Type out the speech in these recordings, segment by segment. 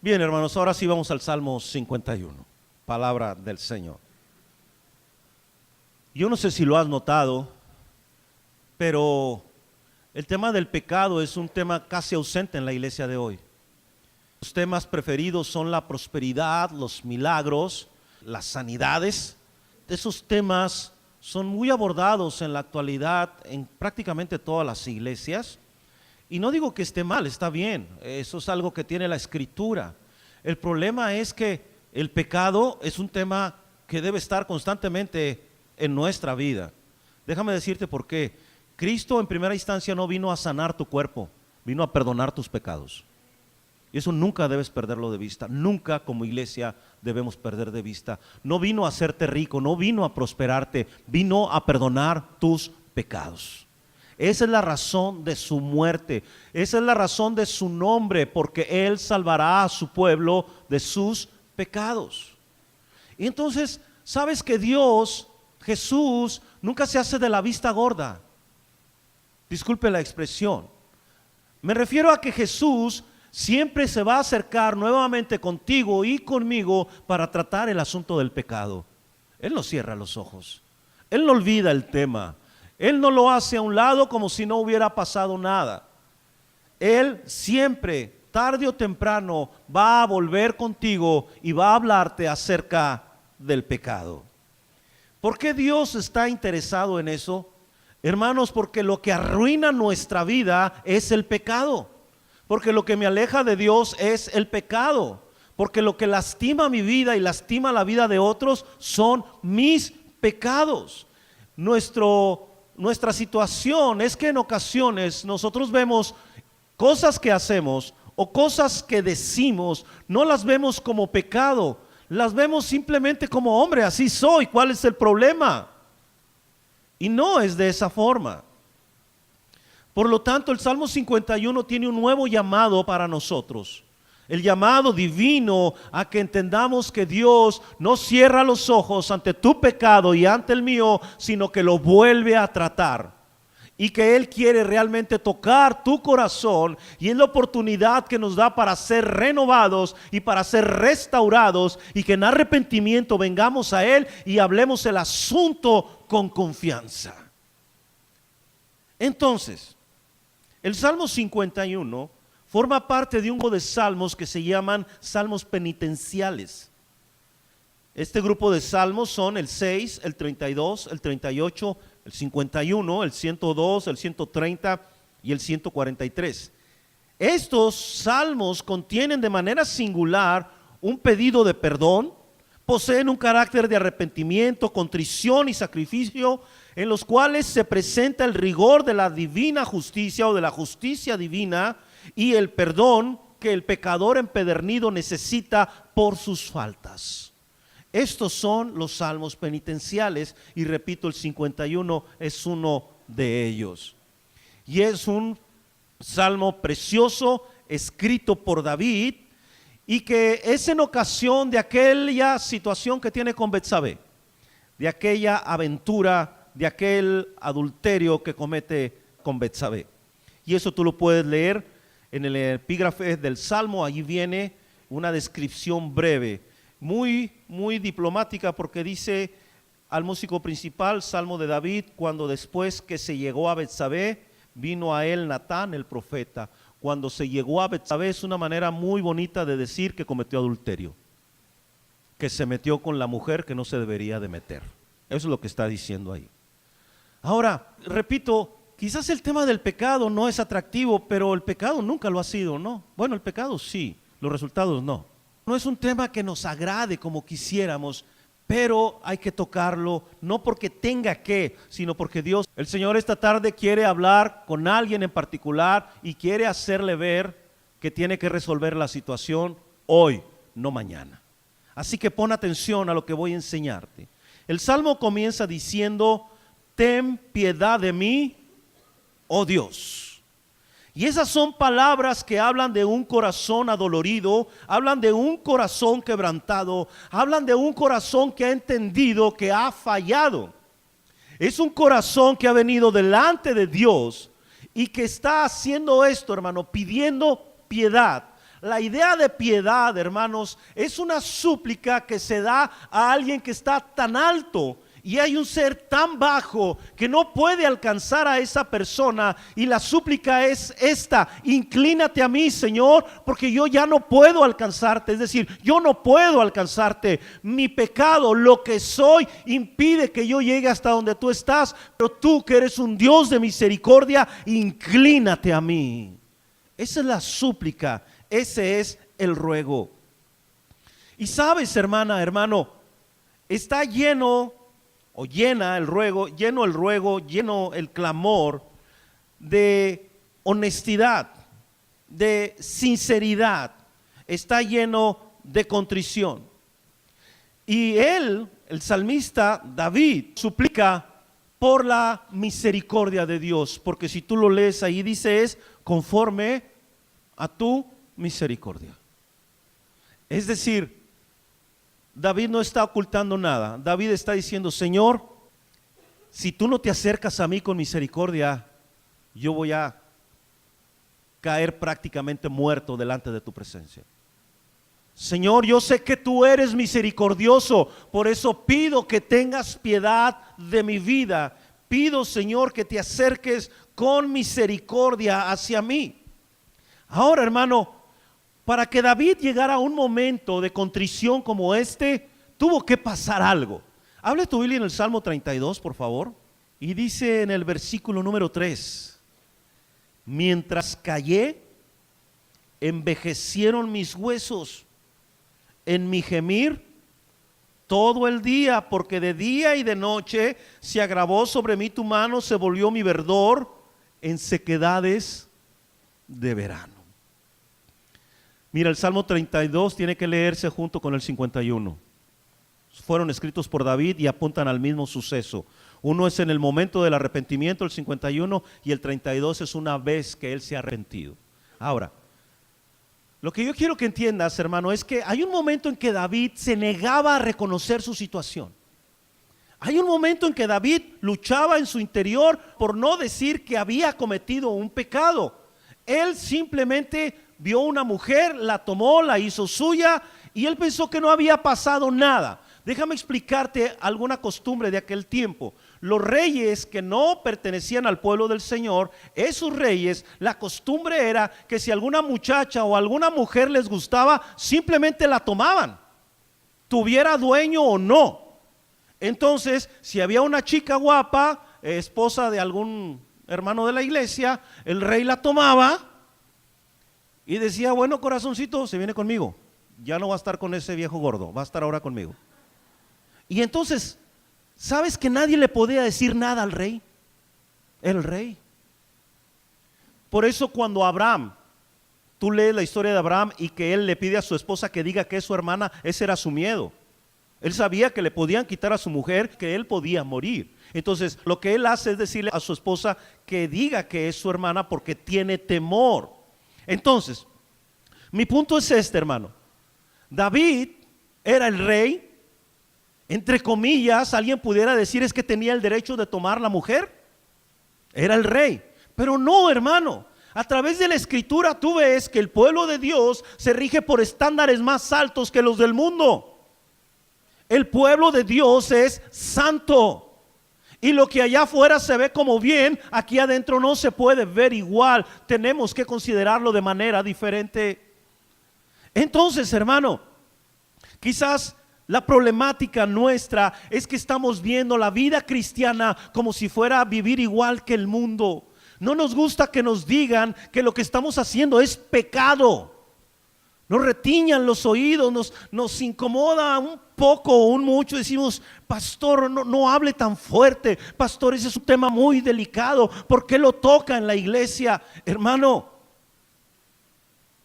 Bien, hermanos, ahora sí vamos al Salmo 51, palabra del Señor. Yo no sé si lo has notado, pero el tema del pecado es un tema casi ausente en la iglesia de hoy. Los temas preferidos son la prosperidad, los milagros, las sanidades. Esos temas son muy abordados en la actualidad en prácticamente todas las iglesias. Y no digo que esté mal, está bien, eso es algo que tiene la Escritura. El problema es que el pecado es un tema que debe estar constantemente en nuestra vida. Déjame decirte por qué. Cristo en primera instancia no vino a sanar tu cuerpo, vino a perdonar tus pecados. Y eso nunca debes perderlo de vista, nunca como iglesia debemos perder de vista. No vino a hacerte rico, no vino a prosperarte, vino a perdonar tus pecados. Esa es la razón de su muerte, esa es la razón de su nombre, porque Él salvará a su pueblo de sus pecados. Y entonces, ¿sabes que Dios, Jesús, nunca se hace de la vista gorda? Disculpe la expresión. Me refiero a que Jesús siempre se va a acercar nuevamente contigo y conmigo para tratar el asunto del pecado. Él no cierra los ojos, Él no olvida el tema. Él no lo hace a un lado como si no hubiera pasado nada. Él siempre, tarde o temprano, va a volver contigo y va a hablarte acerca del pecado. ¿Por qué Dios está interesado en eso? Hermanos, porque lo que arruina nuestra vida es el pecado. Porque lo que me aleja de Dios es el pecado. Porque lo que lastima mi vida y lastima la vida de otros son mis pecados. Nuestra situación es que en ocasiones nosotros vemos cosas que hacemos o cosas que decimos, no las vemos como pecado, las vemos simplemente como hombre, así soy, ¿cuál es el problema? Y no es de esa forma. Por lo tanto, el Salmo 51 tiene un nuevo llamado para nosotros. El llamado divino a que entendamos que Dios no cierra los ojos ante tu pecado y ante el mío, sino que lo vuelve a tratar. Y que Él quiere realmente tocar tu corazón y es la oportunidad que nos da para ser renovados y para ser restaurados y que en arrepentimiento vengamos a Él y hablemos el asunto con confianza. Entonces, el Salmo 51 forma parte de un grupo de salmos que se llaman salmos penitenciales. Este grupo de salmos son el 6, el 32, el 38, el 51, el 102, el 130 y el 143. Estos salmos contienen de manera singular un pedido de perdón, poseen un carácter de arrepentimiento, contrición y sacrificio, en los cuales se presenta el rigor de la divina justicia o de la justicia divina, y el perdón que el pecador empedernido necesita por sus faltas. Estos son los salmos penitenciales y repito, el 51 es uno de ellos. Y es un salmo precioso escrito por David y que es en ocasión de aquella situación que tiene con Betsabé, de aquella aventura, de aquel adulterio que comete con Betsabé. Y eso tú lo puedes leer en el epígrafe del Salmo. Allí viene una descripción breve, muy diplomática, porque dice al músico principal, Salmo de David, cuando después que se llegó a Betsabé, vino a él Natán el profeta. Cuando se llegó a Betsabé es una manera muy bonita de decir que cometió adulterio, que se metió con la mujer que no se debería de meter. Eso es lo que está diciendo ahí. Ahora, repito, quizás el tema del pecado no es atractivo, pero el pecado nunca lo ha sido, ¿no? Bueno, el pecado sí, los resultados no. No es un tema que nos agrade como quisiéramos, pero hay que tocarlo, no porque tenga que, sino porque Dios, el Señor esta tarde quiere hablar con alguien en particular y quiere hacerle ver que tiene que resolver la situación hoy, no mañana. Así que pon atención a lo que voy a enseñarte. El Salmo comienza diciendo: ten piedad de mí, oh Dios. Y esas son palabras que hablan de un corazón adolorido, hablan de un corazón quebrantado, hablan de un corazón que ha entendido que ha fallado. Es un corazón que ha venido delante de Dios y que está haciendo esto, hermano, pidiendo piedad. La idea de piedad, hermanos, es una súplica que se da a alguien que está tan alto y hay un ser tan bajo que no puede alcanzar a esa persona, y la súplica es esta: inclínate a mí, Señor, porque yo ya no puedo alcanzarte. Es decir, yo no puedo alcanzarte. Mi pecado, lo que soy, impide que yo llegue hasta donde tú estás, pero tú, que eres un Dios de misericordia, inclínate a mí. Esa es la súplica, ese es el ruego. Y sabes, hermana, hermano, está lleno o llena el ruego, lleno el clamor de honestidad, de sinceridad, está lleno de contrición. Y él, el salmista David, suplica por la misericordia de Dios, porque si tú lo lees ahí dice es conforme a tu misericordia. Es decir, David no está ocultando nada. David está diciendo: Señor, si tú no te acercas a mí con misericordia, yo voy a caer prácticamente muerto delante de tu presencia. Señor, yo sé que tú eres misericordioso, por eso pido que tengas piedad de mi vida. Pido, Señor, que te acerques con misericordia hacia mí. Ahora, hermano, para que David llegara a un momento de contrición como este, tuvo que pasar algo. Hable tu Biblia en el Salmo 32, por favor. Y dice en el versículo número 3: mientras callé, envejecieron mis huesos en mi gemir todo el día, porque de día y de noche se agravó sobre mí tu mano, se volvió mi verdor en sequedades de verano. Mira, el Salmo 32 tiene que leerse junto con el 51. Fueron escritos por David y apuntan al mismo suceso. Uno es en el momento del arrepentimiento, el 51, y el 32 es una vez que él se ha arrepentido. Ahora, lo que yo quiero que entiendas, hermano, es que hay un momento en que David se negaba a reconocer su situación. Hay un momento en que David luchaba en su interior por no decir que había cometido un pecado. Él simplemente vio una mujer, la tomó, la hizo suya y él pensó que no había pasado nada. Déjame explicarte alguna costumbre de aquel tiempo. Los reyes que no pertenecían al pueblo del Señor, esos reyes, la costumbre era que si alguna muchacha o alguna mujer les gustaba, simplemente la tomaban, tuviera dueño o no. Entonces, si había una chica guapa, esposa de algún hermano de la iglesia, el rey la tomaba y decía: bueno, corazoncito, se viene conmigo, ya no va a estar con ese viejo gordo, va a estar ahora conmigo. Y entonces, ¿sabes que nadie le podía decir nada al rey? El rey. Por eso cuando Abraham, tú lees la historia de Abraham y que él le pide a su esposa que diga que es su hermana, ese era su miedo. Él sabía que le podían quitar a su mujer, que él podía morir. Entonces, lo que él hace es decirle a su esposa que diga que es su hermana porque tiene temor. Entonces, mi punto es este, hermano. David era el rey. Entre comillas, alguien pudiera decir es que tenía el derecho de tomar la mujer. Era el rey. Pero no, hermano. A través de la escritura tú ves que el pueblo de Dios se rige por estándares más altos que los del mundo. El pueblo de Dios es santo. Y lo que allá afuera se ve como bien, aquí adentro no se puede ver igual. Tenemos que considerarlo de manera diferente. Entonces, hermano, quizás la problemática nuestra es que estamos viendo la vida cristiana como si fuera a vivir igual que el mundo. No nos gusta que nos digan que lo que estamos haciendo es pecado. Nos retiñan los oídos, nos incomoda un poco o un mucho. Decimos: pastor, no hable tan fuerte. Pastor, ese es un tema muy delicado. ¿Por qué lo toca en la iglesia? Hermano,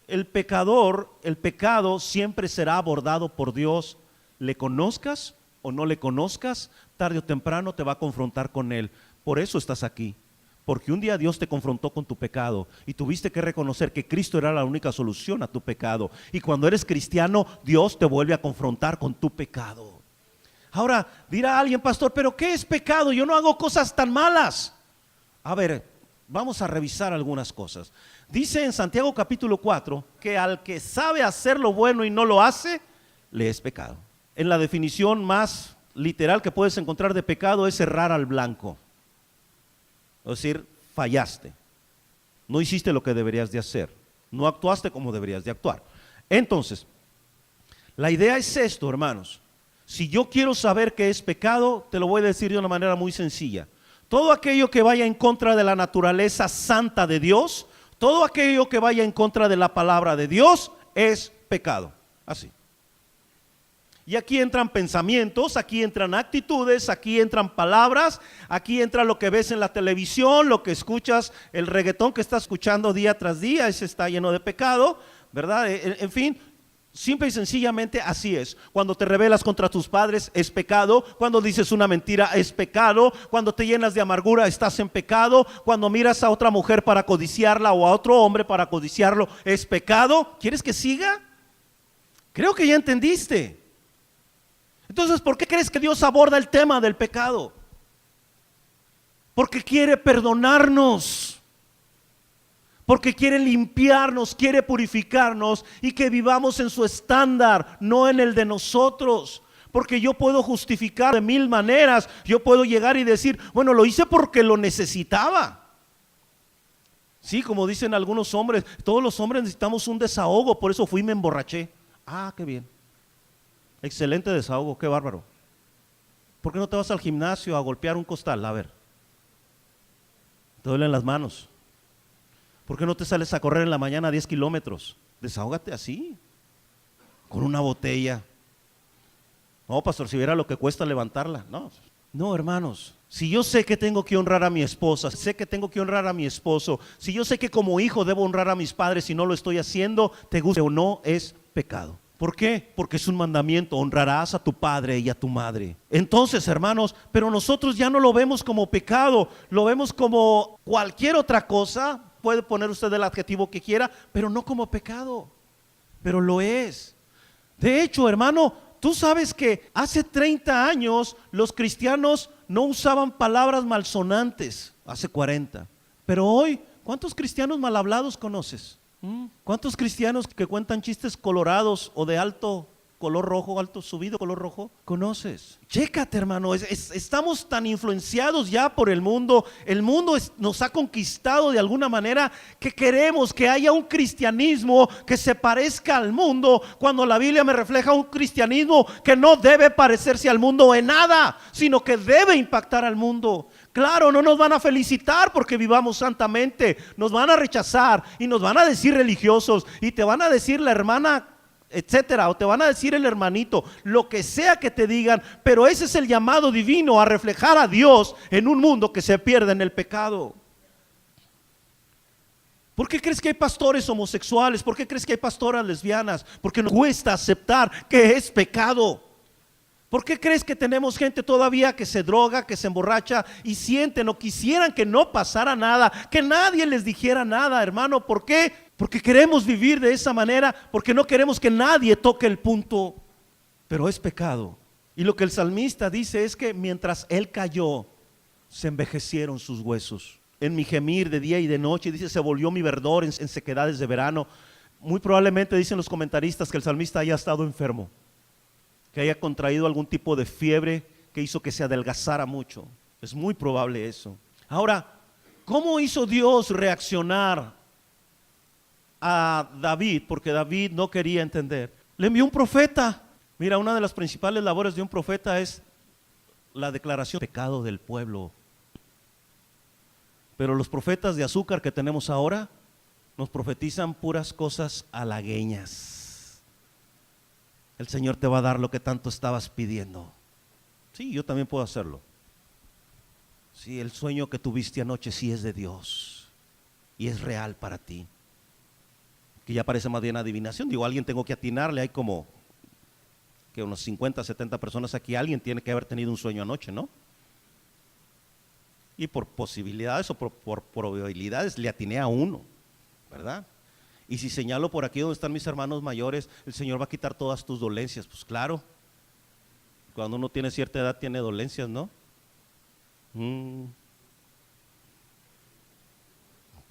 el pecado siempre será abordado por Dios. Le conozcas o no le conozcas, tarde o temprano te va a confrontar con él. Por eso estás aquí, porque un día Dios te confrontó con tu pecado y tuviste que reconocer que Cristo era la única solución a tu pecado. Y cuando eres cristiano, Dios te vuelve a confrontar con tu pecado. Ahora dirá alguien: pastor, ¿pero qué es pecado? Yo no hago cosas tan malas. A ver, vamos a revisar algunas cosas. Dice en Santiago capítulo 4 que al que sabe hacer lo bueno y no lo hace, le es pecado. En la definición más literal que puedes encontrar de pecado es errar al blanco. Es decir, fallaste. No hiciste lo que deberías de hacer. No actuaste como deberías de actuar. Entonces, la idea es esto, hermanos. Si yo quiero saber qué es pecado, te lo voy a decir de una manera muy sencilla. Todo aquello que vaya en contra de la naturaleza santa de Dios, todo aquello que vaya en contra de la palabra de Dios es pecado. Así. Y aquí entran pensamientos, aquí entran actitudes, aquí entran palabras, aquí entra lo que ves en la televisión, lo que escuchas, el reggaetón que estás escuchando día tras día, ese está lleno de pecado, ¿verdad? En fin, simple y sencillamente así es. Cuando te rebelas contra tus padres es pecado, cuando dices una mentira es pecado, cuando te llenas de amargura estás en pecado, cuando miras a otra mujer para codiciarla o a otro hombre para codiciarlo es pecado. ¿Quieres que siga? Creo que ya entendiste. Entonces, ¿por qué crees que Dios aborda el tema del pecado? Porque quiere perdonarnos, porque quiere limpiarnos, quiere purificarnos y que vivamos en su estándar, no en el de nosotros. Porque yo puedo justificar de mil maneras, yo puedo llegar y decir, bueno, lo hice porque lo necesitaba. Sí, como dicen algunos hombres, todos los hombres necesitamos un desahogo, por eso fui y me emborraché. Ah, qué bien. Excelente desahogo, qué bárbaro. ¿Por qué no te vas al gimnasio a golpear un costal? A ver, te duelen las manos. ¿Por qué no te sales a correr en la mañana 10 kilómetros? Desahógate así, con una botella. No, pastor, si viera lo que cuesta levantarla. No, hermanos, si yo sé que tengo que honrar a mi esposa, sé que tengo que honrar a mi esposo, si yo sé que como hijo debo honrar a mis padres y no lo estoy haciendo, te guste o no, es pecado. ¿Por qué? Porque es un mandamiento, honrarás a tu padre y a tu madre. Entonces, hermanos, pero nosotros ya no lo vemos como pecado, lo vemos como cualquier otra cosa, puede poner usted el adjetivo que quiera, pero no como pecado, pero lo es. De hecho, hermano, tú sabes que hace 30 años los cristianos no usaban palabras malsonantes, hace 40, pero hoy, ¿cuántos cristianos mal hablados conoces? ¿Cuántos cristianos que cuentan chistes colorados o de alto color rojo, alto subido color rojo, conoces? Chécate, hermano, estamos tan influenciados ya por el mundo nos ha conquistado de alguna manera que queremos que haya un cristianismo que se parezca al mundo, cuando la Biblia me refleja un cristianismo que no debe parecerse al mundo en nada, sino que debe impactar al mundo. Claro, no nos van a felicitar porque vivamos santamente, nos van a rechazar y nos van a decir religiosos y te van a decir la hermana, etcétera, o te van a decir el hermanito, lo que sea que te digan, pero ese es el llamado divino a reflejar a Dios en un mundo que se pierde en el pecado. ¿Por qué crees que hay pastores homosexuales? ¿Por qué crees que hay pastoras lesbianas? Porque nos cuesta aceptar que es pecado. ¿Por qué crees que tenemos gente todavía que se droga, que se emborracha y sienten o quisieran que no pasara nada, que nadie les dijera nada, hermano? ¿Por qué? Porque queremos vivir de esa manera, porque no queremos que nadie toque el punto, pero es pecado. Y lo que el salmista dice es que mientras él cayó, se envejecieron sus huesos. En mi gemir de día y de noche, dice, se volvió mi verdor en sequedades de verano. Muy probablemente dicen los comentaristas que el salmista haya estado enfermo, que haya contraído algún tipo de fiebre que hizo que se adelgazara mucho. Es muy probable eso. Ahora, ¿cómo hizo Dios reaccionar a David? Porque David no quería entender. Le envió un profeta. Mira, una de las principales labores de un profeta es la declaración de pecado del pueblo. Pero los profetas de azúcar que tenemos ahora nos profetizan puras cosas halagueñas. El Señor te va a dar lo que tanto estabas pidiendo. Sí, yo también puedo hacerlo. Sí, el sueño que tuviste anoche sí es de Dios y es real para ti. Que ya parece más bien adivinación. Digo, alguien tengo que atinarle. Hay como que unos 50, 70 personas aquí. Alguien tiene que haber tenido un sueño anoche, ¿no? Y por posibilidades o por probabilidades le atiné a uno, ¿verdad? Y si señalo por aquí donde están mis hermanos mayores, el Señor va a quitar todas tus dolencias. Pues claro, cuando uno tiene cierta edad tiene dolencias, ¿no?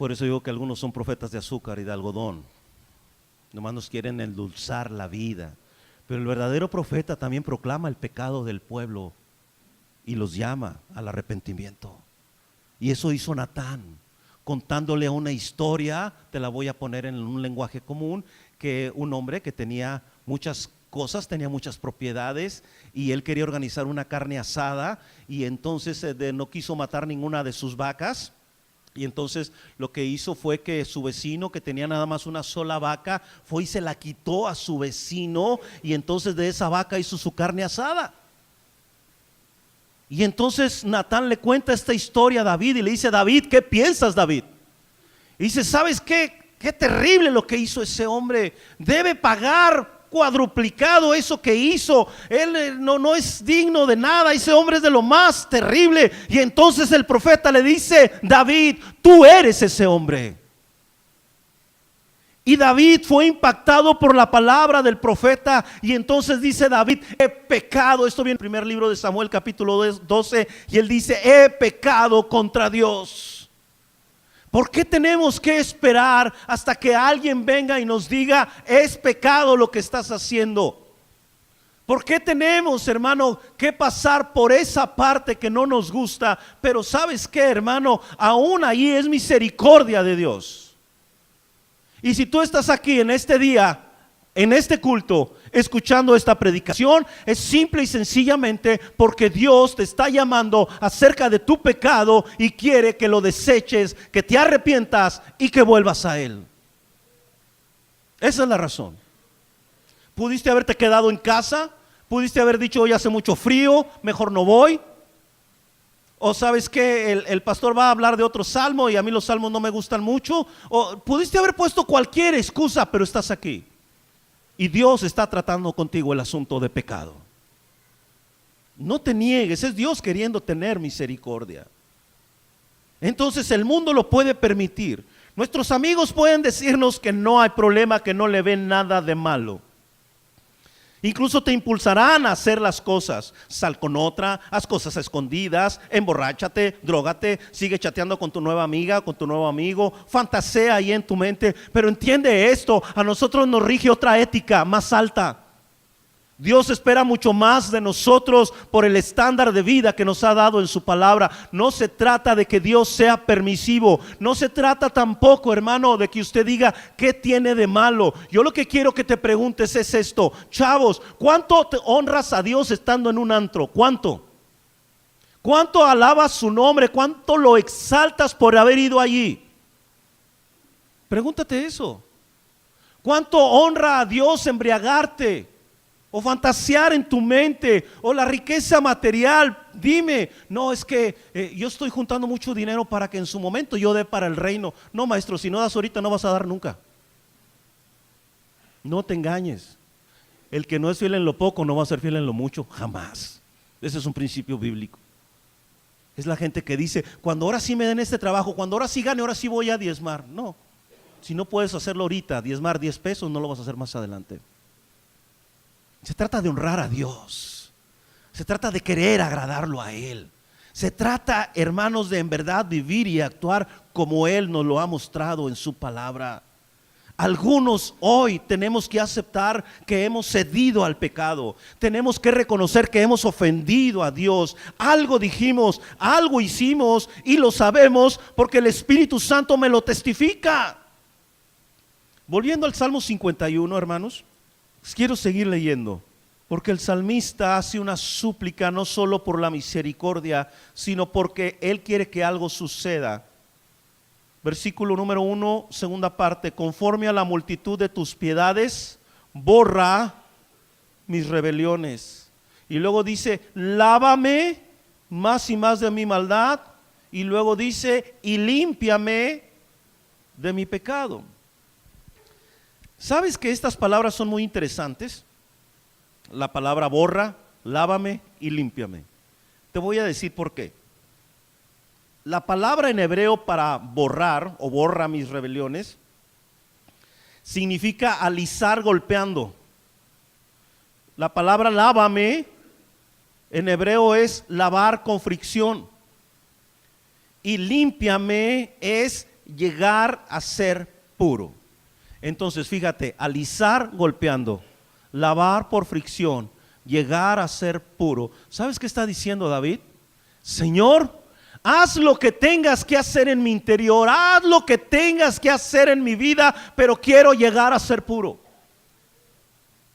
Por eso digo que algunos son profetas de azúcar y de algodón. Nomás nos quieren endulzar la vida. Pero el verdadero profeta también proclama el pecado del pueblo y los llama al arrepentimiento. Y eso hizo Natán, contándole una historia, te la voy a poner en un lenguaje común, que un hombre que tenía muchas cosas, tenía muchas propiedades y él quería organizar una carne asada y entonces no quiso matar ninguna de sus vacas. Y entonces lo que hizo fue que su vecino, que tenía nada más una sola vaca, fue y se la quitó a su vecino y entonces de esa vaca hizo su carne asada. Y entonces Natán le cuenta esta historia a David y le dice: David, ¿qué piensas, David? Y dice: ¿sabes qué? Qué terrible lo que hizo ese hombre. Debe pagar cuadruplicado eso que hizo. Él no es digno de nada. Ese hombre es de lo más terrible. Y entonces el profeta le dice: David, tú eres ese hombre. Y David fue impactado por la palabra del profeta. Y entonces dice David: he pecado. Esto viene en el primer libro de Samuel, capítulo 12. Y él dice: he pecado contra Dios. ¿Por qué tenemos que esperar hasta que alguien venga y nos diga: es pecado lo que estás haciendo? ¿Por qué tenemos, hermano, que pasar por esa parte que no nos gusta? Pero ¿sabes qué, hermano? Aún ahí es misericordia de Dios. Y si tú estás aquí en este día, en este culto, escuchando esta predicación, es simple y sencillamente porque Dios te está llamando acerca de tu pecado y quiere que lo deseches, que te arrepientas y que vuelvas a Él. Esa es la razón. Pudiste haberte quedado en casa, pudiste haber dicho: hoy hace mucho frío, mejor no voy. O sabes que el pastor va a hablar de otro salmo y a mí los salmos no me gustan mucho. O pudiste haber puesto cualquier excusa, pero estás aquí. Y Dios está tratando contigo el asunto de pecado. No te niegues, es Dios queriendo tener misericordia. Entonces el mundo lo puede permitir. Nuestros amigos pueden decirnos que no hay problema, que no le ven nada de malo. Incluso te impulsarán a hacer las cosas. Sal con otra, haz cosas escondidas, emborráchate, drógate, sigue chateando con tu nueva amiga, con tu nuevo amigo, fantasea ahí en tu mente. Pero entiende esto, a nosotros nos rige otra ética más alta. Dios espera mucho más de nosotros por el estándar de vida que nos ha dado en su palabra. No se trata de que Dios sea permisivo. No se trata tampoco, hermano, de que usted diga: ¿qué tiene de malo? Yo lo que quiero que te preguntes es esto: chavos, ¿cuánto te honras a Dios estando en un antro? ¿Cuánto? ¿Cuánto alabas su nombre? ¿Cuánto lo exaltas por haber ido allí? Pregúntate eso. ¿Cuánto honra a Dios embriagarte? O fantasear en tu mente, o la riqueza material. Dime: no, es que yo estoy juntando mucho dinero para que en su momento yo dé para el reino. No, maestro, si no das ahorita no vas a dar nunca. No te engañes. El que no es fiel en lo poco no va a ser fiel en lo mucho, jamás. Ese es un principio bíblico. Es la gente que dice: cuando ahora sí me den este trabajo, cuando ahora sí gane, ahora sí voy a diezmar. No, si no puedes hacerlo ahorita, diezmar 10 pesos, no lo vas a hacer más adelante. Se trata de honrar a Dios. Se trata de querer agradarlo a Él. Se trata, hermanos, de en verdad vivir y actuar como Él nos lo ha mostrado en su palabra. Algunos hoy tenemos que aceptar que hemos cedido al pecado. Tenemos que reconocer que hemos ofendido a Dios. Algo dijimos, algo hicimos y lo sabemos porque el Espíritu Santo me lo testifica. Volviendo al Salmo 51, hermanos. Quiero seguir leyendo, porque el salmista hace una súplica no solo por la misericordia, sino porque él quiere que algo suceda. Versículo número 1, segunda parte: conforme a la multitud de tus piedades, borra mis rebeliones. Y luego dice: lávame más y más de mi maldad. Y luego dice: y límpiame de mi pecado. ¿Sabes que estas palabras son muy interesantes? La palabra borra, lávame y límpiame. Te voy a decir por qué. La palabra en hebreo para borrar o borra mis rebeliones significa alisar golpeando. La palabra lávame en hebreo es lavar con fricción. Y límpiame es llegar a ser puro. Entonces fíjate, alisar golpeando, lavar por fricción, llegar a ser puro. ¿Sabes qué está diciendo David? Señor, haz lo que tengas que hacer en mi interior, haz lo que tengas que hacer en mi vida, pero quiero llegar a ser puro.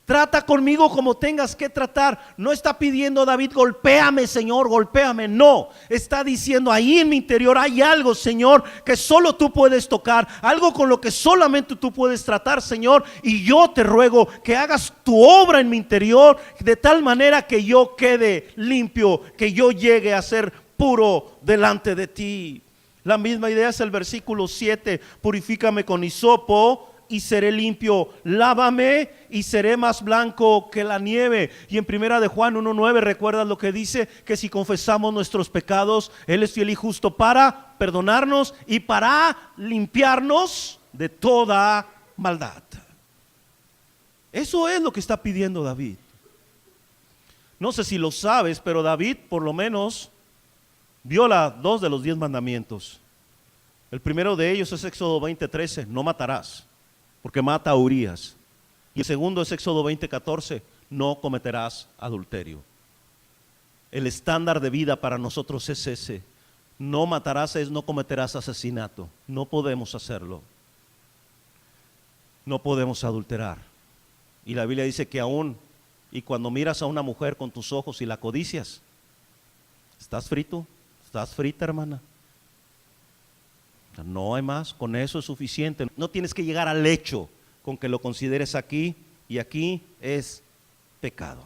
Trata conmigo como tengas que tratar. No está pidiendo David, golpéame Señor, golpéame. No, está diciendo, ahí en mi interior hay algo, Señor, que solo tú puedes tocar, algo con lo que solamente tú puedes tratar, Señor. Y yo te ruego que hagas tu obra en mi interior de tal manera que yo quede limpio, que yo llegue a ser puro delante de ti. La misma idea es el versículo 7, purifícame con hisopo y seré limpio, lávame y seré más blanco que la nieve. Y en primera de Juan 1:9, ¿recuerdas lo que dice? Que si confesamos nuestros pecados, Él es fiel y justo para perdonarnos y para limpiarnos de toda maldad. Eso es lo que está pidiendo David. No sé si lo sabes, pero David por lo menos viola 2 de los 10 mandamientos. El primero de ellos es Éxodo 20:13, no matarás, porque mata a Urías. Y el segundo es Éxodo 20:14, no cometerás adulterio. El estándar de vida para nosotros es ese. No matarás es no cometerás asesinato. No podemos hacerlo. No podemos adulterar. Y la Biblia dice que aún, y cuando miras a una mujer con tus ojos y la codicias, ¿estás frito? ¿Estás frita, hermana? No hay más, con eso es suficiente. No tienes que llegar al hecho, con que lo consideres aquí y aquí es pecado.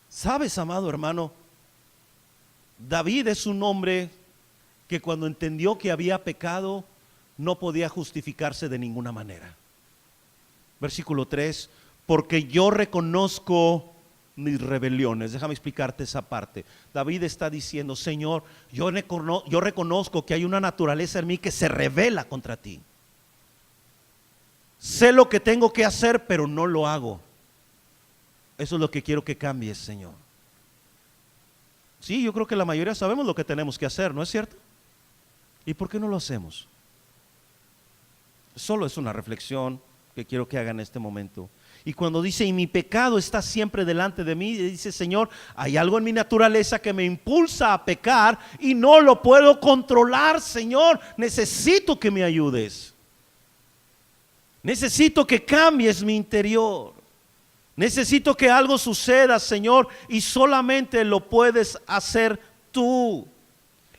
¿Sabes, amado hermano? David es un hombre que cuando entendió que había pecado, no podía justificarse de ninguna manera. Versículo 3, porque yo reconozco mis rebeliones. Déjame explicarte esa parte. David está diciendo, Señor, yo reconozco que hay una naturaleza en mí que se rebela contra ti. Sé lo que tengo que hacer, pero no lo hago. Eso es lo que quiero que cambies, Señor. Sí, yo creo que la mayoría sabemos lo que tenemos que hacer, ¿no es cierto? ¿Y por qué no lo hacemos? Solo es una reflexión que quiero que hagan en este momento. Y cuando dice, y mi pecado está siempre delante de mí, dice, Señor, hay algo en mi naturaleza que me impulsa a pecar y no lo puedo controlar, Señor. Necesito que me ayudes. Necesito que cambies mi interior. Necesito que algo suceda, Señor, y solamente lo puedes hacer tú.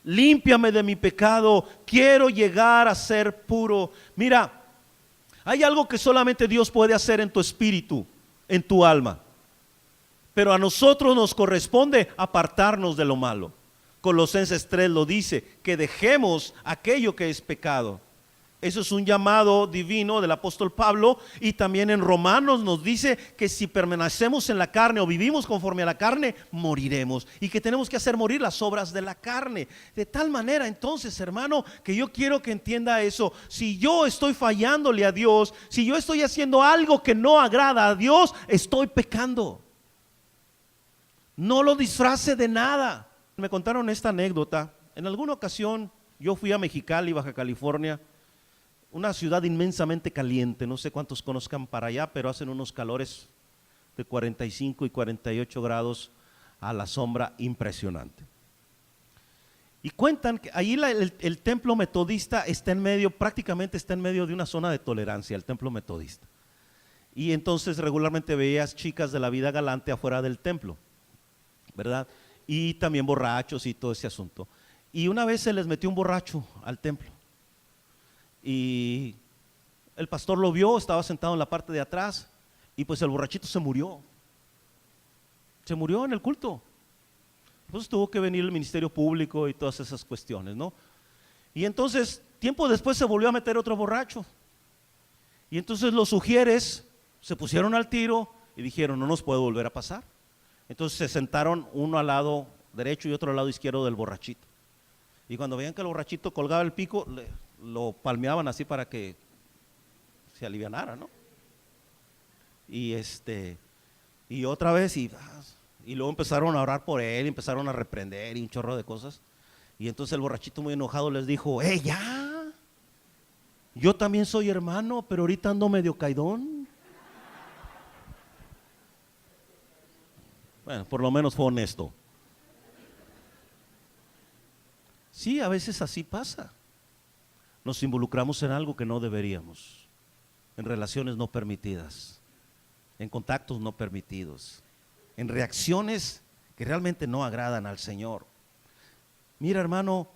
Límpiame de mi pecado. Quiero llegar a ser puro. Mira, hay algo que solamente Dios puede hacer en tu espíritu, en tu alma. Pero a nosotros nos corresponde apartarnos de lo malo. Colosenses 3 lo dice, que dejemos aquello que es pecado. Eso es un llamado divino del apóstol Pablo, y también en Romanos nos dice que si permanecemos en la carne o vivimos conforme a la carne, moriremos, y que tenemos que hacer morir las obras de la carne. De tal manera entonces, hermano, que yo quiero que entienda eso. Si yo estoy fallándole a Dios, si yo estoy haciendo algo que no agrada a Dios, estoy pecando. No lo disfrace de nada. Me contaron esta anécdota. En alguna ocasión yo fui a Mexicali, Baja California, una ciudad inmensamente caliente. No sé cuántos conozcan para allá, pero hacen unos calores de 45 y 48 grados a la sombra, impresionante. Y cuentan que ahí el templo metodista está en medio, prácticamente está en medio de una zona de tolerancia, el templo metodista. Y entonces regularmente veías chicas de la vida galante afuera del templo, ¿verdad? Y también borrachos y todo ese asunto. Y una vez se les metió un borracho al templo. Y el pastor lo vio, estaba sentado en la parte de atrás, y pues el borrachito se murió en el culto. Entonces tuvo que venir el ministerio público y todas esas cuestiones, ¿no? Y entonces tiempo después se volvió a meter otro borracho, y entonces los sugieres se pusieron al tiro y dijeron, no nos puede volver a pasar. Entonces se sentaron uno al lado derecho y otro al lado izquierdo del borrachito, y cuando veían que el borrachito colgaba el pico, lo palmeaban así para que se alivianara, ¿no? Y otra vez, y luego empezaron a orar por él, y empezaron a reprender y un chorro de cosas. Y entonces el borrachito muy enojado les dijo: ya, yo también soy hermano, pero ahorita ando medio caidón. Bueno, por lo menos fue honesto. Sí, a veces así pasa. Nos involucramos en algo que no deberíamos, en relaciones no permitidas, en contactos no permitidos, en reacciones que realmente no agradan al Señor. Mira, hermano,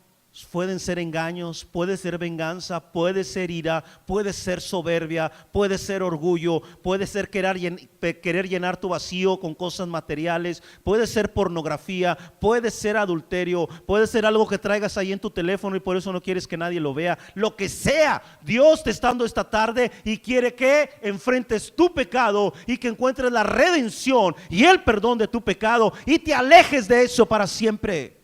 pueden ser engaños, puede ser venganza, puede ser ira, puede ser soberbia, puede ser orgullo, puede ser querer llenar tu vacío con cosas materiales, puede ser pornografía, puede ser adulterio, puede ser algo que traigas ahí en tu teléfono y por eso no quieres que nadie lo vea. Lo que sea, Dios te está dando esta tarde y quiere que enfrentes tu pecado y que encuentres la redención y el perdón de tu pecado y te alejes de eso para siempre.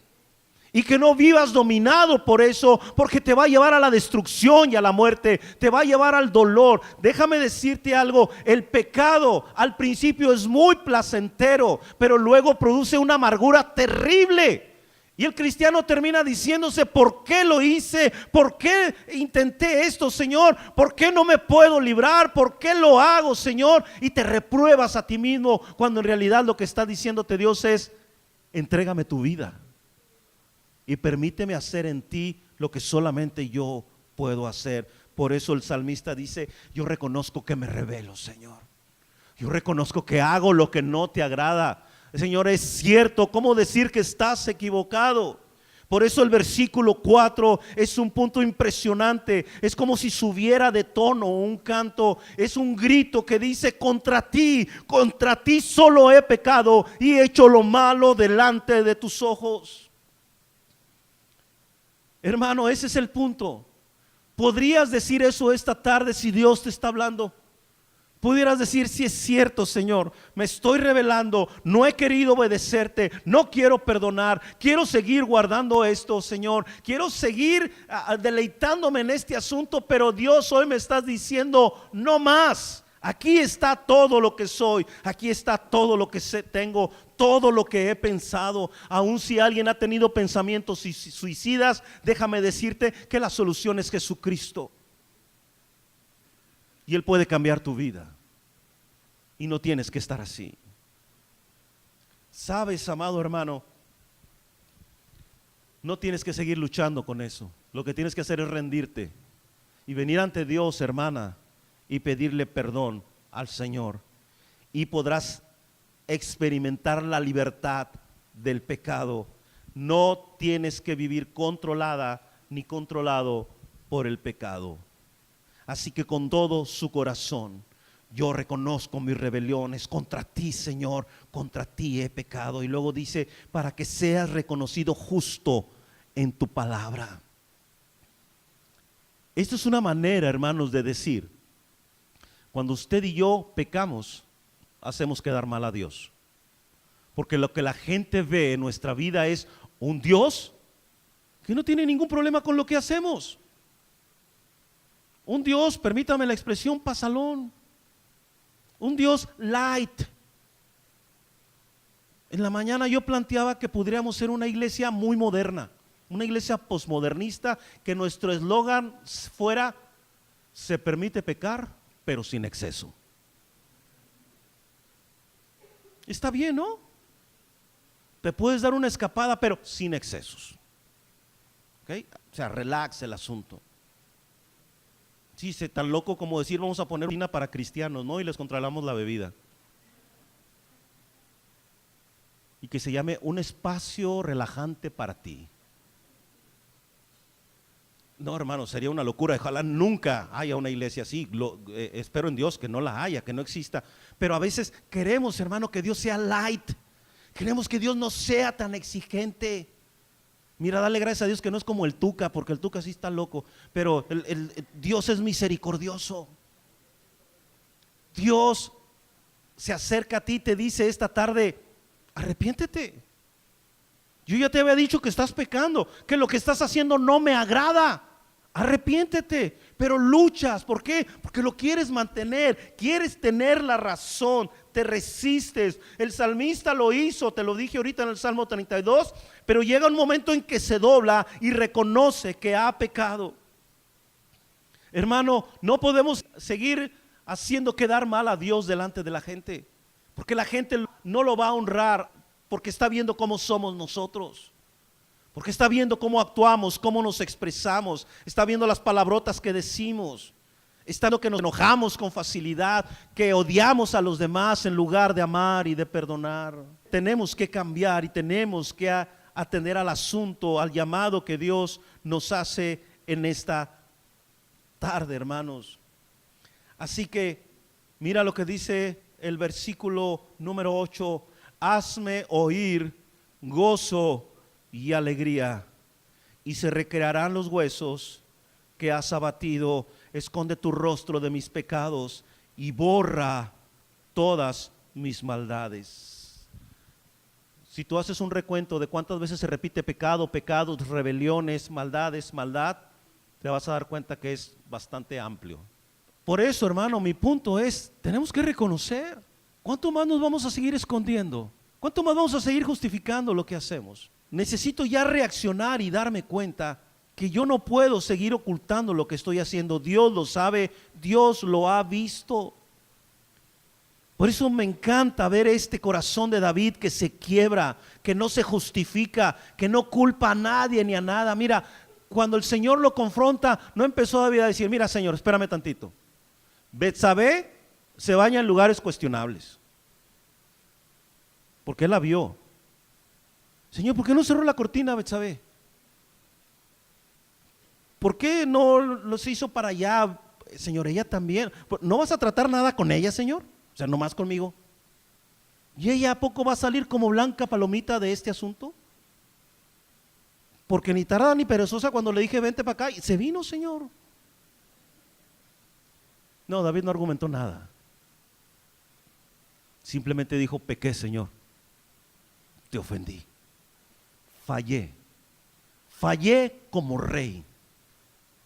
Y que no vivas dominado por eso, porque te va a llevar a la destrucción y a la muerte, te va a llevar al dolor. Déjame decirte algo: el pecado al principio es muy placentero, pero luego produce una amargura terrible. Y el cristiano termina diciéndose: ¿por qué lo hice? ¿Por qué intenté esto, Señor? ¿Por qué no me puedo librar? ¿Por qué lo hago, Señor? Y te repruebas a ti mismo, cuando en realidad lo que está diciéndote Dios es: entrégame tu vida y permíteme hacer en ti lo que solamente yo puedo hacer. Por eso el salmista dice: yo reconozco que me rebelo, Señor. Yo reconozco que hago lo que no te agrada. Señor, es cierto. ¿Cómo decir que estás equivocado? Por eso el versículo 4 es un punto impresionante. Es como si subiera de tono un canto. Es un grito que dice: contra ti solo he pecado y he hecho lo malo delante de tus ojos. Hermano, ese es el punto. ¿Podrías decir eso esta tarde si Dios te está hablando? Pudieras decir: sí, es cierto, Señor, me estoy rebelando, no he querido obedecerte, no quiero perdonar, quiero seguir guardando esto, Señor, quiero seguir deleitándome en este asunto, pero Dios, hoy me estás diciendo: no más. Aquí está todo lo que soy, aquí está todo lo que tengo, todo lo que he pensado. Aun si alguien ha tenido pensamientos suicidas, déjame decirte que la solución es Jesucristo. Y Él puede cambiar tu vida. Y no tienes que estar así. Sabes, amado hermano, no tienes que seguir luchando con eso. Lo que tienes que hacer es rendirte y venir ante Dios, hermana, y pedirle perdón al Señor, y podrás experimentar la libertad del pecado. No tienes que vivir controlada ni controlado por el pecado. Así que con todo su corazón: yo reconozco mis rebeliones, contra ti, Señor, contra ti he pecado. Y luego dice: para que seas reconocido justo en tu palabra. Esto es una manera, hermanos, de decir: cuando usted y yo pecamos, hacemos quedar mal a Dios. Porque lo que la gente ve en nuestra vida es un Dios que no tiene ningún problema con lo que hacemos. Un Dios, permítame la expresión, pasalón. Un Dios light. En la mañana yo planteaba que podríamos ser una iglesia muy moderna, una iglesia posmodernista, que nuestro eslogan fuera: se permite pecar, pero sin exceso. Está bien, ¿no? Te puedes dar una escapada, pero sin excesos. ¿Okay? O sea, relax el asunto. Sí, tan loco como decir: vamos a poner una para cristianos, ¿no? Y les controlamos la bebida. Y que se llame un espacio relajante para ti. No, hermano, sería una locura. Ojalá nunca haya una iglesia así. Espero en Dios que no la haya, que no exista. Pero a veces queremos, hermano, que Dios sea light. Queremos que Dios no sea tan exigente. Mira, dale gracias a Dios que no es como el Tuca, porque el Tuca sí está loco. Pero Dios es misericordioso. Dios se acerca a ti y te dice esta tarde: arrepiéntete. Yo ya te había dicho que estás pecando, que lo que estás haciendo no me agrada. Arrepiéntete, pero luchas. ¿Por qué? Porque lo quieres mantener, quieres tener la razón, te resistes. El salmista lo hizo, te lo dije ahorita en el Salmo 32, pero llega un momento en que se dobla y reconoce que ha pecado. Hermano, no podemos seguir haciendo quedar mal a Dios delante de la gente, porque la gente no lo va a honrar, porque está viendo cómo somos nosotros, porque está viendo cómo actuamos, cómo nos expresamos, está viendo las palabrotas que decimos, está viendo que nos enojamos con facilidad, que odiamos a los demás en lugar de amar y de perdonar. Tenemos que cambiar y tenemos que atender al asunto, al llamado que Dios nos hace en esta tarde, hermanos. Así que mira lo que dice el versículo número 8: hazme oír gozo y alegría, y se recrearán los huesos que has abatido. Esconde tu rostro de mis pecados y borra todas mis maldades. Si tú haces un recuento de cuántas veces se repite pecado, pecados, rebeliones, maldades, maldad, te vas a dar cuenta que es bastante amplio. Por eso, hermano, mi punto es, tenemos que reconocer. ¿Cuánto más nos vamos a seguir escondiendo? ¿Cuánto más vamos a seguir justificando lo que hacemos? Necesito ya reaccionar y darme cuenta que yo no puedo seguir ocultando lo que estoy haciendo. Dios lo sabe, Dios lo ha visto. Por eso me encanta ver este corazón de David que se quiebra, que no se justifica, que no culpa a nadie ni a nada. Mira, cuando el Señor lo confronta, no empezó David a decir: mira, Señor, espérame tantito, Betsabé se baña en lugares cuestionables, porque él la vio. Señor, ¿por qué no cerró la cortina, Betsabé? ¿Por qué no los hizo para allá? Señor, ella también. ¿No vas a tratar nada con ella, Señor? O sea, nomás conmigo. ¿Y ella a poco va a salir como blanca palomita de este asunto? Porque ni tarada ni perezosa, cuando le dije vente para acá, y se vino, Señor. No, David no argumentó nada. Simplemente dijo: pequé, Señor, te ofendí, fallé como rey,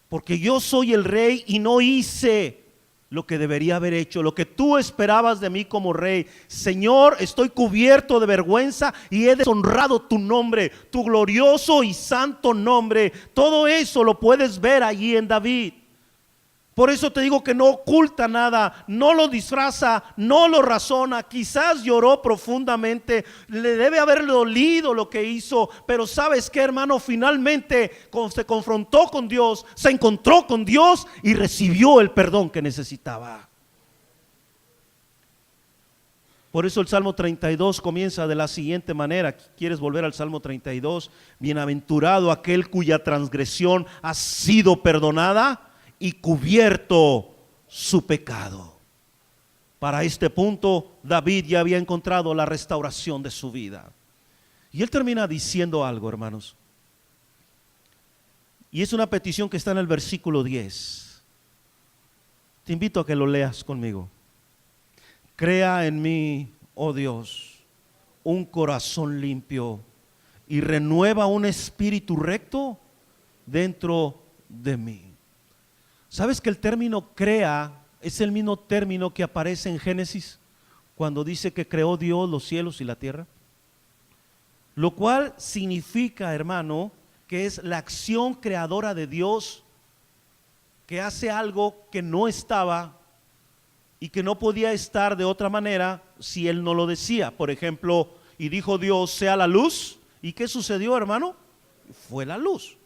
porque yo soy el rey y no hice lo que debería haber hecho, lo que tú esperabas de mí como rey. Señor, estoy cubierto de vergüenza y he deshonrado tu nombre, tu glorioso y santo nombre. Todo eso lo puedes ver allí en David. Por eso te digo que no oculta nada, no lo disfraza, no lo razona. Quizás lloró profundamente, le debe haber dolido lo que hizo, pero ¿sabes qué, hermano? Finalmente se confrontó con Dios, se encontró con Dios y recibió el perdón que necesitaba. Por eso el Salmo 32 comienza de la siguiente manera. ¿Quieres volver al Salmo 32? Bienaventurado aquel cuya transgresión ha sido perdonada y cubierto su pecado. Para este punto David ya había encontrado la restauración de su vida. Y él termina diciendo algo, hermanos, y es una petición que está en el versículo 10. Te invito a que lo leas conmigo. Crea en mí, oh Dios, un corazón limpio y renueva un espíritu recto dentro de mí. ¿Sabes que el término crea es el mismo término que aparece en Génesis cuando dice que creó Dios los cielos y la tierra? Lo cual significa, hermano, que es la acción creadora de Dios, que hace algo que no estaba y que no podía estar de otra manera si Él no lo decía. Por ejemplo, y dijo Dios: sea la luz. ¿Y qué sucedió, hermano? Fue la luz.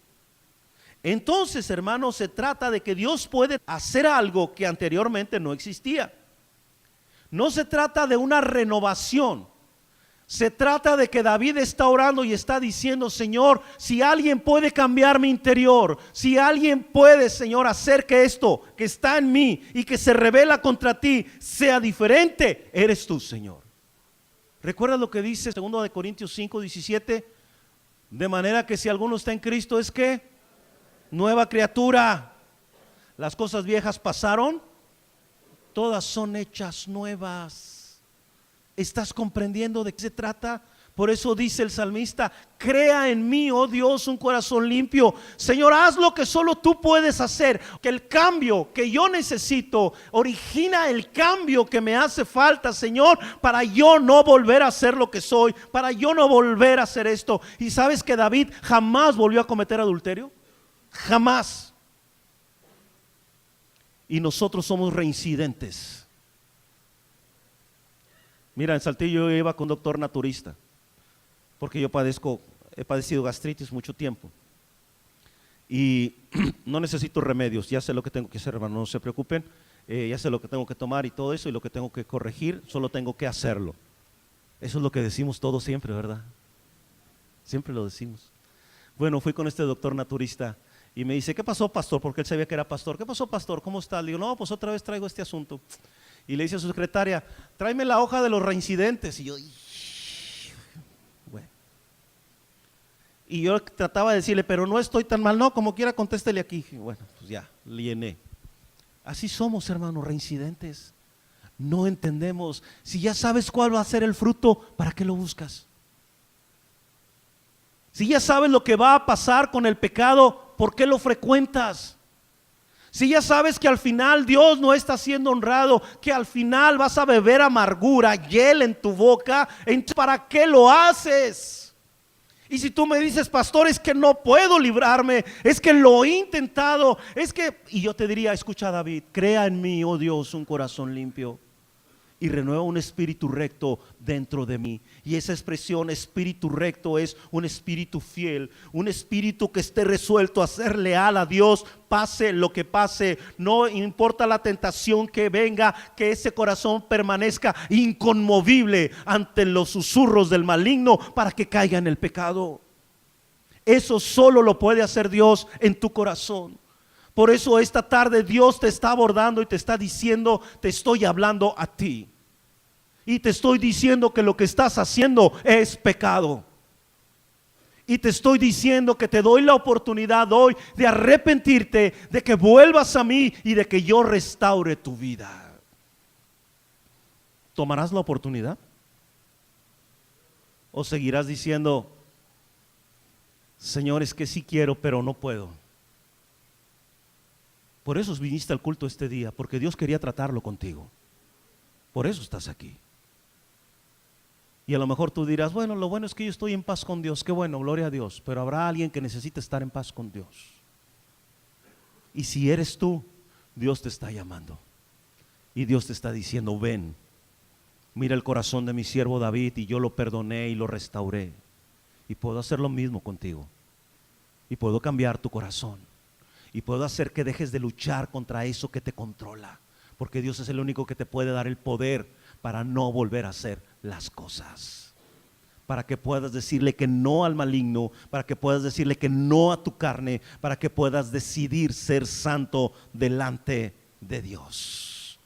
Entonces, hermano, se trata de que Dios puede hacer algo que anteriormente no existía. No se trata de una renovación. Se trata de que David está orando y está diciendo: Señor, si alguien puede cambiar mi interior, si alguien puede, Señor, hacer que esto que está en mí y que se revela contra ti sea diferente, eres tú, Señor. ¿Recuerda lo que dice 2 Corintios 5:17? De manera que si alguno está en Cristo, es que nueva criatura. Las cosas viejas pasaron, todas son hechas nuevas. ¿Estás comprendiendo de qué se trata? Por eso dice el salmista: crea en mí, oh Dios, un corazón limpio. Señor, haz lo que solo tú puedes hacer. Que el cambio que yo necesito origina el cambio que me hace falta, Señor, para yo no volver a ser lo que soy, para yo no volver a hacer esto. Y sabes que David jamás volvió a cometer adulterio, jamás. Y nosotros somos reincidentes. Mira, en Saltillo yo iba con un doctor naturista, porque yo he padecido gastritis mucho tiempo y no necesito remedios. Ya sé lo que tengo que hacer, hermano, no se preocupen. Ya sé lo que tengo que tomar y todo eso, y lo que tengo que corregir, solo tengo que hacerlo. Eso es lo que decimos todos siempre, ¿verdad? Siempre lo decimos. Bueno, fui con este doctor naturista y me dice: ¿qué pasó, pastor? Porque él sabía que era pastor. ¿Qué pasó, pastor? ¿Cómo está? Le digo: no, pues otra vez traigo este asunto. Y le dice a su secretaria: tráeme la hoja de los reincidentes. Y yo, bueno. Y yo trataba de decirle: pero no estoy tan mal. No, como quiera, contéstele aquí. Y bueno, pues ya, le llené. Así somos, hermanos, reincidentes. No entendemos. Si ya sabes cuál va a ser el fruto, ¿para qué lo buscas? Si ya sabes lo que va a pasar con el pecado, ¿por qué lo frecuentas? Si ya sabes que al final Dios no está siendo honrado, que al final vas a beber amargura, hiel en tu boca, entonces ¿para qué lo haces? Y si tú me dices: pastor, es que no puedo librarme, es que lo he intentado, es que... Y yo te diría: escucha, David, crea en mí, oh Dios, un corazón limpio y renueva un espíritu recto dentro de mí. Y esa expresión espíritu recto es un espíritu fiel, un espíritu que esté resuelto a ser leal a Dios, pase lo que pase. No importa la tentación que venga, que ese corazón permanezca inconmovible ante los susurros del maligno para que caiga en el pecado. Eso solo lo puede hacer Dios en tu corazón. Por eso esta tarde Dios te está abordando y te está diciendo: te estoy hablando a ti y te estoy diciendo que lo que estás haciendo es pecado, y te estoy diciendo que te doy la oportunidad hoy de arrepentirte, de que vuelvas a mí y de que yo restaure tu vida. ¿Tomarás la oportunidad? ¿O seguirás diciendo: Señor, es que sí quiero, pero no puedo? Por eso viniste al culto este día, porque Dios quería tratarlo contigo. Por eso estás aquí. Y a lo mejor tú dirás: bueno, lo bueno es que yo estoy en paz con Dios. Qué bueno, gloria a Dios. Pero habrá alguien que necesite estar en paz con Dios. Y si eres tú, Dios te está llamando. Y Dios te está diciendo: ven, mira el corazón de mi siervo David, y yo lo perdoné y lo restauré. Y puedo hacer lo mismo contigo. Y puedo cambiar tu corazón. Y puedo hacer que dejes de luchar contra eso que te controla, porque Dios es el único que te puede dar el poder para no volver a hacer las cosas, para que puedas decirle que no al maligno, para que puedas decirle que no a tu carne, para que puedas decidir ser santo delante de Dios,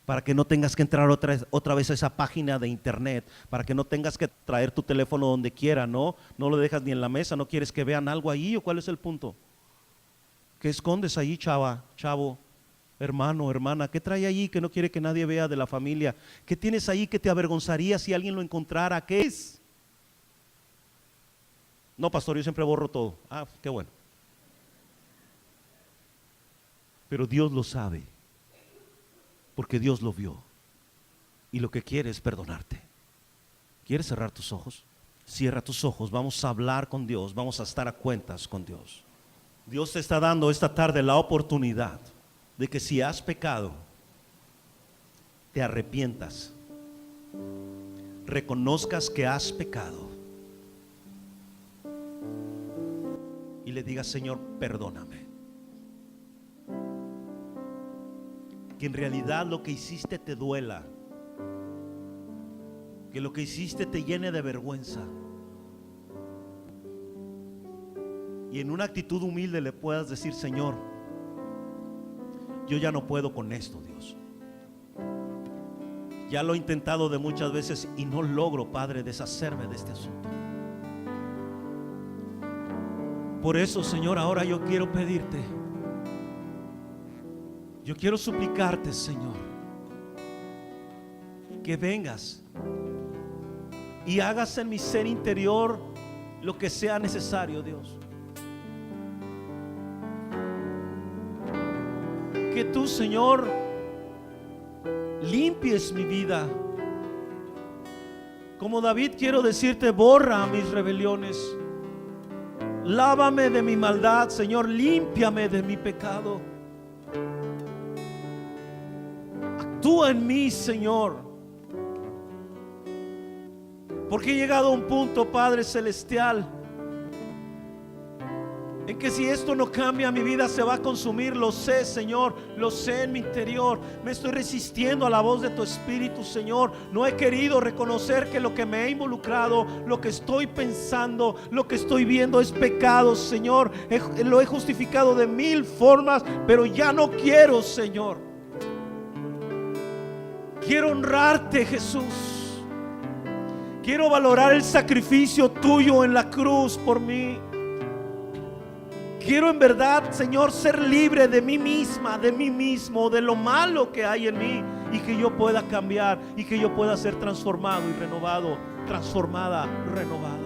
para que no tengas que entrar otra vez a esa página de internet, para que no tengas que traer tu teléfono donde quiera. No lo dejas ni en la mesa. ¿No quieres que vean algo ahí, o cuál es el punto? ¿Qué escondes ahí, chavo, hermano, hermana? ¿Qué trae ahí que no quiere que nadie vea de la familia? ¿Qué tienes ahí que te avergonzaría si alguien lo encontrara? ¿Qué es? No, pastor, yo siempre borro todo. Ah, qué bueno. Pero Dios lo sabe, porque Dios lo vio, y lo que quiere es perdonarte. ¿Quieres cerrar tus ojos? Cierra tus ojos. Vamos a hablar con Dios, vamos a estar a cuentas con Dios. Dios te está dando esta tarde la oportunidad de que si has pecado, te arrepientas, reconozcas que has pecado y le digas: Señor, perdóname. Que en realidad lo que hiciste te duela, que lo que hiciste te llene de vergüenza, y en una actitud humilde le puedas decir: Señor, yo ya no puedo con esto, Dios. Ya lo he intentado de muchas veces y no logro, Padre, deshacerme de este asunto. Por eso, Señor, ahora yo quiero pedirte, yo quiero suplicarte, Señor, que vengas y hagas en mi ser interior lo que sea necesario, Dios. Que tú, Señor, limpies mi vida. Como David, quiero decirte: borra mis rebeliones, lávame de mi maldad, Señor, límpiame de mi pecado. Actúa en mí, Señor, porque he llegado a un punto, Padre Celestial, en que si esto no cambia, mi vida se va a consumir. Lo sé, Señor, lo sé en mi interior. Me estoy resistiendo a la voz de tu Espíritu, Señor. No he querido reconocer que lo que me he involucrado, lo que estoy pensando, lo que estoy viendo es pecado, Señor. Lo he justificado de mil formas, pero ya no quiero, Señor. Quiero honrarte, Jesús. Quiero valorar el sacrificio tuyo en la cruz por mí. Quiero en verdad, Señor, ser libre de mí misma, de mí mismo, de lo malo que hay en mí, y que yo pueda cambiar, y que yo pueda ser transformado y renovado, transformada, renovada.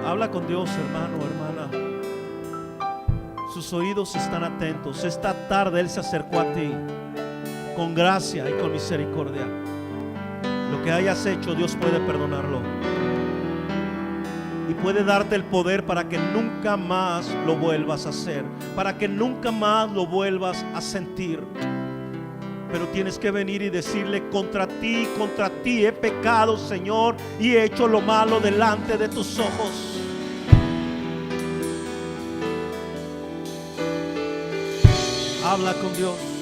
Habla con Dios, hermano, hermana. Sus oídos están atentos. Esta tarde Él se acercó a ti con gracia y con misericordia. Lo que hayas hecho, Dios puede perdonarlo y puede darte el poder para que nunca más lo vuelvas a hacer, para que nunca más lo vuelvas a sentir. Pero tienes que venir y decirle: contra ti he pecado, Señor, y he hecho lo malo delante de tus ojos. Habla con Dios.